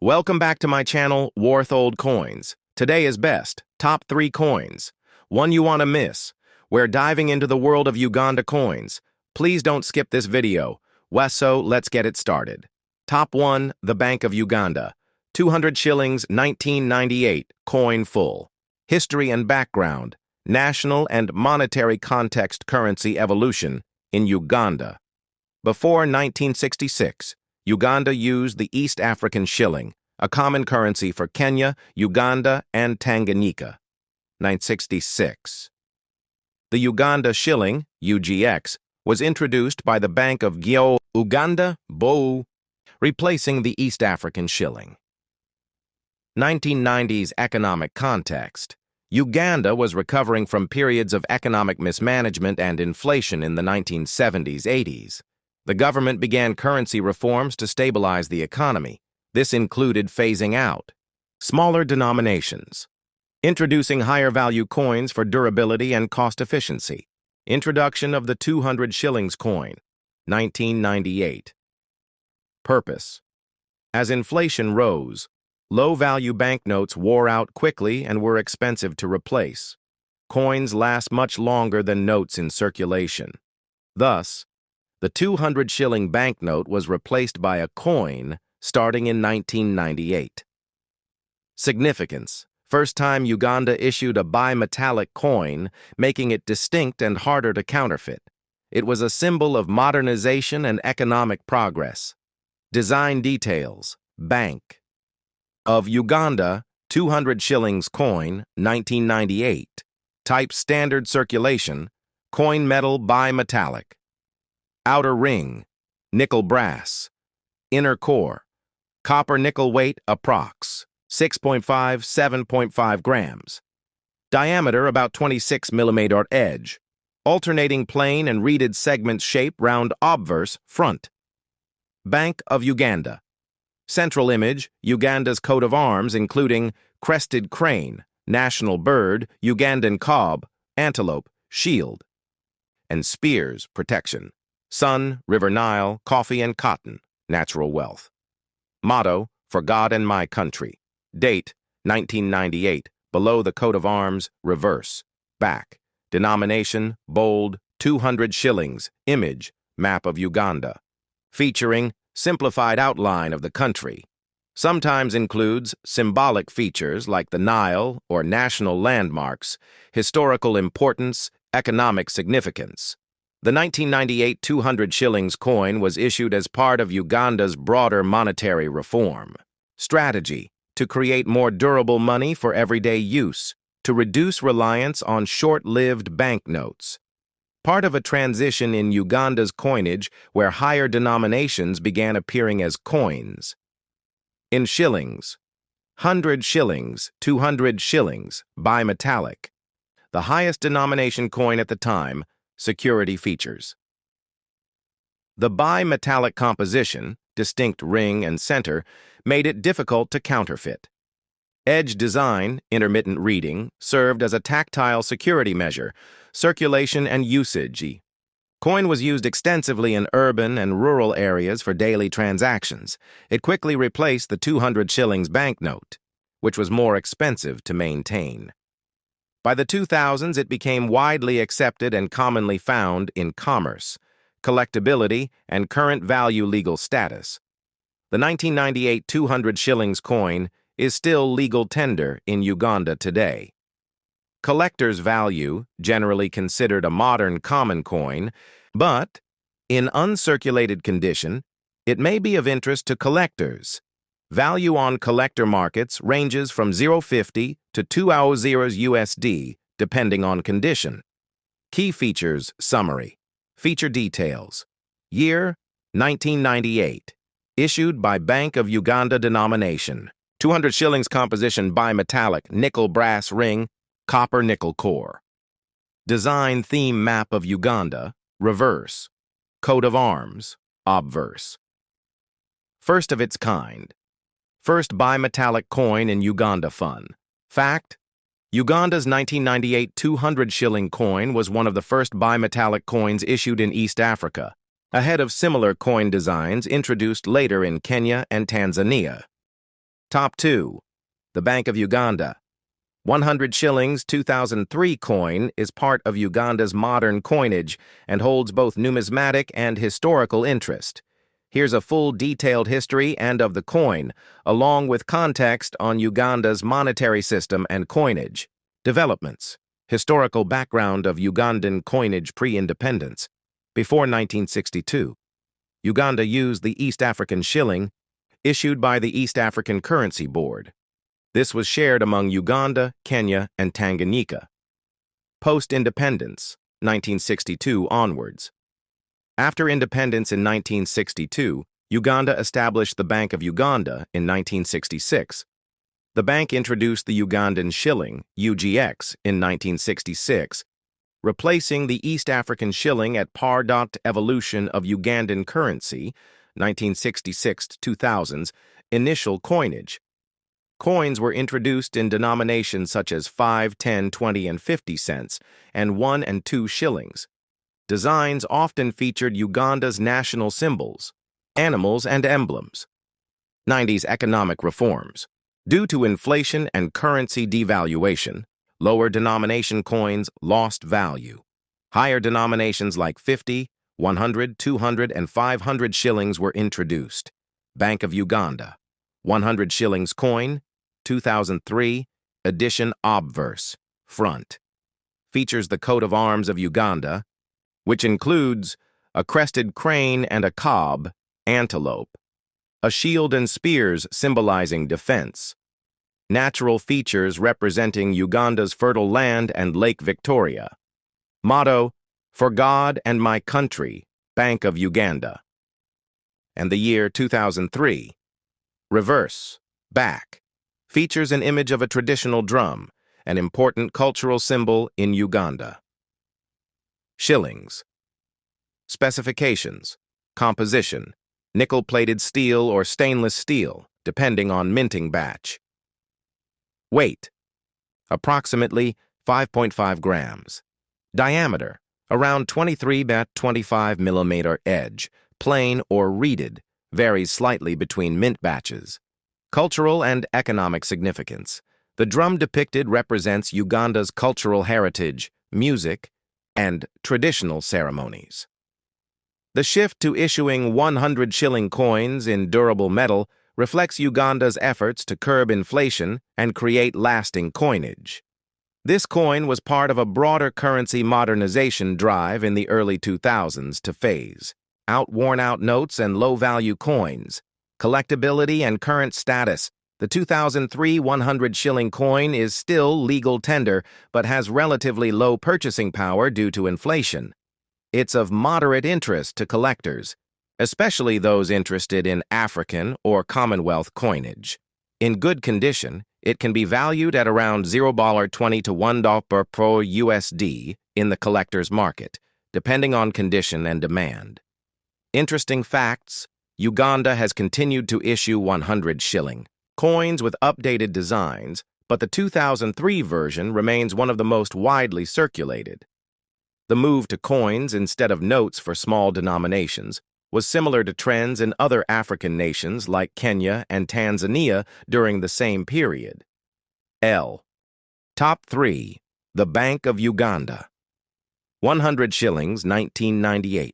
Welcome back to my channel, Worth Old Coins. Today is best, top 3 coins. One you want to miss. We're diving into the world of Uganda coins. Please don't skip this video. So let's get it started. Top 1, the Bank of Uganda. 200 shillings, 1998, coin full. History and background. National and monetary context currency evolution in Uganda. Before 1966, Uganda used the East African shilling, a common currency for Kenya, Uganda, and Tanganyika. 1966. The Uganda shilling, UGX, was introduced by the Bank of Uganda, replacing the East African shilling. 1990s economic context. Uganda was recovering from periods of economic mismanagement and inflation in the 1970s-80s. The government began currency reforms to stabilize the economy. This included phasing out smaller denominations, introducing higher-value coins for durability and cost efficiency, introduction of the 200 shillings coin, 1998. Purpose. As inflation rose, low-value banknotes wore out quickly and were expensive to replace. Coins last much longer than notes in circulation. Thus, the 200 shilling banknote was replaced by a coin starting in 1998. Significance. First time Uganda issued a bimetallic coin, making it distinct and harder to counterfeit. It was a symbol of modernization and economic progress. Design details. Bank of Uganda, 200 shillings coin, 1998. Type standard circulation, coin metal bimetallic. Outer ring, nickel brass. Inner core, copper nickel weight approx. 6.5, 7.5 grams. Diameter about 26 mm edge. Alternating plane and reeded segments shape round obverse front. Bank of Uganda. Central image, Uganda's coat of arms including crested crane, national bird, Ugandan cob, antelope, shield. And spears, protection. Sun, River Nile, coffee and cotton, natural wealth. Motto, for God and my country. Date, 1998, below the coat of arms, reverse. Back. Denomination, bold, 200 shillings. Image, map of Uganda. Featuring, simplified outline of the country. Sometimes includes symbolic features like the Nile or national landmarks, historical importance, economic significance. The 1998 200 shillings coin was issued as part of Uganda's broader monetary reform. Strategy: to create more durable money for everyday use, to reduce reliance on short-lived banknotes. Part of a transition in Uganda's coinage where higher denominations began appearing as coins. In shillings, 100 shillings, 200 shillings, bimetallic. The highest denomination coin at the time. Security features. The bimetallic composition, distinct ring and center, made it difficult to counterfeit. Edge design, intermittent reading, served as a tactile security measure, circulation and usage. Coin was used extensively in urban and rural areas for daily transactions. It quickly replaced the 200 shillings banknote, which was more expensive to maintain. By the 2000s, it became widely accepted and commonly found in commerce, collectability, and current value legal status. The 1998 200 shillings coin is still legal tender in Uganda today. Collector's value, generally considered a modern common coin, but in uncirculated condition, it may be of interest to collectors. Value on collector markets ranges from 0.50 to 200 USD, depending on condition. Key features summary. Feature details. Year, 1998. Issued by Bank of Uganda denomination. 200 shillings composition bimetallic, nickel brass ring, copper nickel core. Design theme map of Uganda, reverse. Coat of arms, obverse. First of its kind. First bimetallic coin in Uganda fun. Fact: Uganda's 1998 200 shilling coin was one of the first bimetallic coins issued in East Africa, ahead of similar coin designs introduced later in Kenya and Tanzania. Top 2. The Bank of Uganda. 100 shillings 2003 coin is part of Uganda's modern coinage and holds both numismatic and historical interest. Here's a full detailed history and of the coin, along with context on Uganda's monetary system and coinage. Developments. Historical background of Ugandan coinage pre-independence. Before 1962, Uganda used the East African shilling, issued by the East African Currency Board. This was shared among Uganda, Kenya, and Tanganyika. Post-independence, 1962 onwards. After independence in 1962, Uganda established the Bank of Uganda in 1966. The bank introduced the Ugandan shilling, UGX, in 1966, replacing the East African shilling at par. Evolution of Ugandan currency, 1966 to 2000s, initial coinage. Coins were introduced in denominations such as 5, 10, 20, and 50 cents, and 1 and 2 shillings. Designs often featured Uganda's national symbols, animals, and emblems. 90s economic reforms. Due to inflation and currency devaluation, lower denomination coins lost value. Higher denominations like 50, 100, 200, and 500 shillings were introduced. Bank of Uganda. 100 shillings coin, 2003, edition obverse, front. Features the coat of arms of Uganda, which includes a crested crane and a cob, antelope, a shield and spears symbolizing defense, natural features representing Uganda's fertile land and Lake Victoria. Motto, "For God and my country, Bank of Uganda." And the year 2003. Reverse, back, features an image of a traditional drum, an important cultural symbol in Uganda. Shillings. Specifications. Composition. Nickel-plated steel or stainless steel, depending on minting batch. Weight. Approximately 5.5 grams. Diameter. Around 23 by 25 millimeter edge, plain or reeded, varies slightly between mint batches. Cultural and economic significance. The drum depicted represents Uganda's cultural heritage, music, and traditional ceremonies. The shift to issuing 100 shilling coins in durable metal reflects Uganda's efforts to curb inflation and create lasting coinage. This coin was part of a broader currency modernization drive in the early 2000s to phase out worn-out notes and low-value coins. Collectability and current status. The 2003 100 shilling coin is still legal tender, but has relatively low purchasing power due to inflation. It's of moderate interest to collectors, especially those interested in African or Commonwealth coinage. In good condition, it can be valued at around $0.20 to $1 per USD in the collector's market, depending on condition and demand. Interesting facts: Uganda has continued to issue 100 shilling coins with updated designs, but the 2003 version remains one of the most widely circulated. The move to coins instead of notes for small denominations was similar to trends in other African nations like Kenya and Tanzania during the same period. Top 3. The Bank of Uganda. 100 shillings 1998.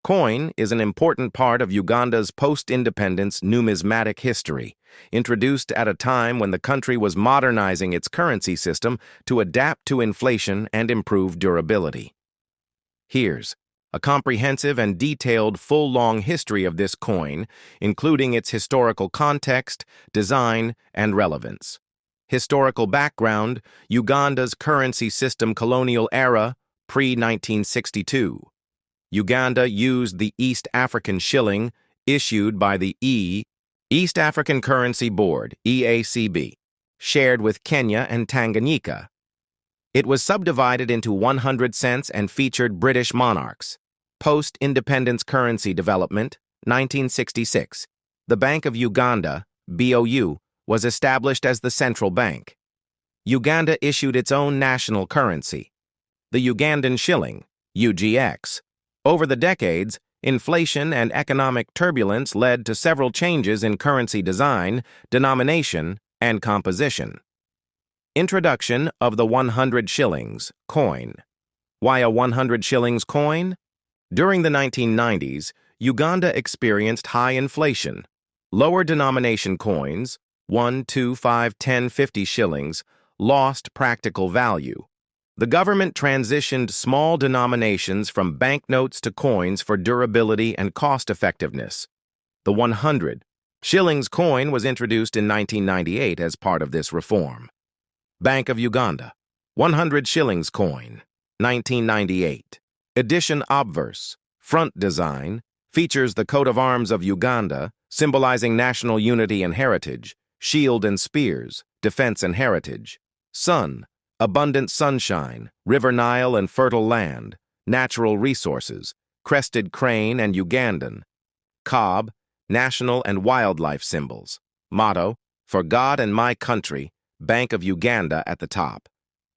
Coin is an important part of Uganda's post-independence numismatic history, introduced at a time when the country was modernizing its currency system to adapt to inflation and improve durability. Here's a comprehensive and detailed full-long history of this coin, including its historical context, design, and relevance. Historical background: Uganda's currency system colonial era, pre-1962. Uganda used the East African shilling, issued by the East African Currency Board, EACB, shared with Kenya and Tanganyika. It was subdivided into 100 cents and featured British monarchs. Post-independence currency development, 1966. The Bank of Uganda, BOU, was established as the central bank. Uganda issued its own national currency, the Ugandan shilling, UGX. Over the decades, Inflation and economic turbulence led to several changes in currency design, denomination, and composition. Introduction of the 100 shillings coin. Why a 100 shillings coin? During the 1990s, Uganda experienced high inflation. Lower denomination coins, 1, 2, 5, 10, 50 shillings, lost practical value. The government transitioned small denominations from banknotes to coins for durability and cost-effectiveness. The 100 shillings coin was introduced in 1998 as part of this reform. Bank of Uganda, 100 shillings coin, 1998. Edition obverse, front design, features the coat of arms of Uganda, symbolizing national unity and heritage, shield and spears, defense and heritage, sun, abundant sunshine, River Nile and fertile land, natural resources, crested crane and Ugandan, cob, national and wildlife symbols, motto, for God and my country, Bank of Uganda at the top.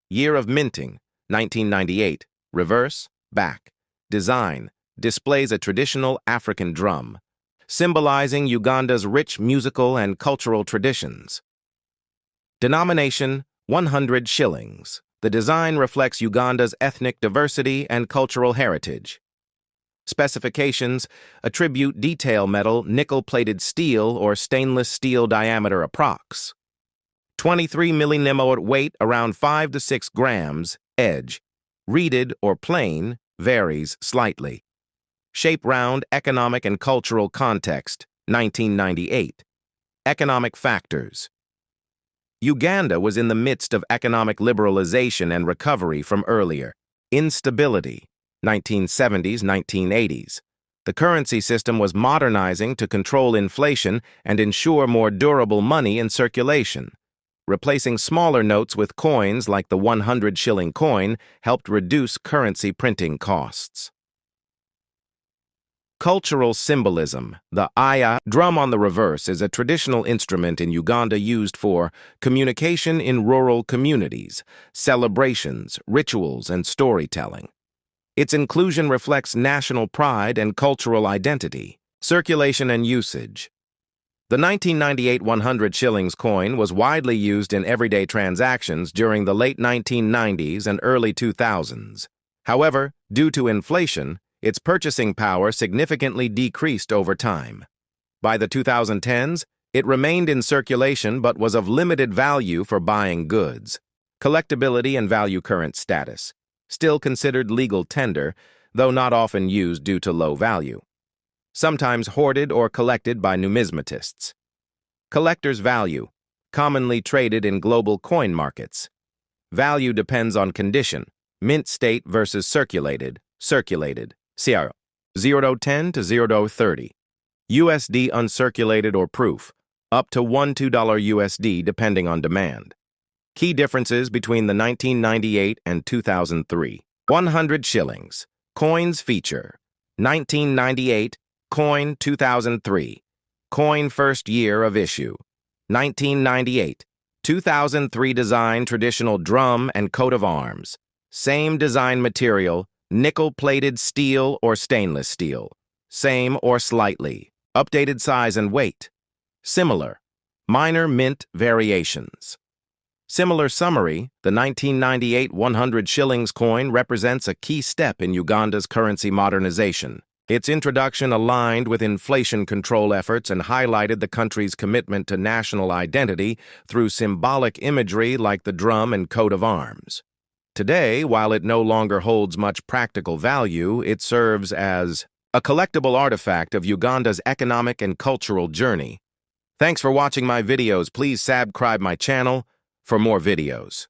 Year of minting, 1998, reverse, back. Design, displays a traditional African drum, symbolizing Uganda's rich musical and cultural traditions. Denomination, 100 shillings. The design reflects Uganda's ethnic diversity and cultural heritage. Specifications, attribute detail metal, nickel-plated steel or stainless steel diameter approx. 23 mm weight, around 5 to 6 grams, edge. Reeded or plain, varies slightly. Shape round, economic and cultural context, 1998. Economic factors. Uganda was in the midst of economic liberalization and recovery from earlier instability, 1970s, 1980s. The currency system was modernizing to control inflation and ensure more durable money in circulation. Replacing smaller notes with coins like the 100 shilling coin helped reduce currency printing costs. Cultural symbolism. The aya drum on the reverse is a traditional instrument in Uganda used for communication in rural communities, celebrations, rituals, and storytelling. Its inclusion reflects national pride and cultural identity. Circulation and usage. The 1998 100 shillings coin was widely used in everyday transactions during the late 1990s and early 2000s. However, due to inflation, its purchasing power significantly decreased over time. By the 2010s, it remained in circulation but was of limited value for buying goods. Collectability and value current status. Still considered legal tender, though not often used due to low value. Sometimes hoarded or collected by numismatists. Collector's value, commonly traded in global coin markets. Value depends on condition, mint state versus circulated, CR 0.10 to 0.30. USD uncirculated or proof, up to $1-2 USD depending on demand. Key differences between the 1998 and 2003. 100 shillings. Coins feature. 1998, coin 2003. Coin first year of issue. 1998. 2003 design traditional drum and coat of arms. Same design material, nickel-plated steel or stainless steel. Same or slightly. Updated size and weight. Similar. Minor mint variations. Similar summary, the 1998 100 shillings coin represents a key step in Uganda's currency modernization. Its introduction aligned with inflation control efforts and highlighted the country's commitment to national identity through symbolic imagery like the drum and coat of arms. Today, while it no longer holds much practical value, it serves as a collectible artifact of Uganda's economic and cultural journey. Thanks for watching my videos. Please subscribe my channel for more videos.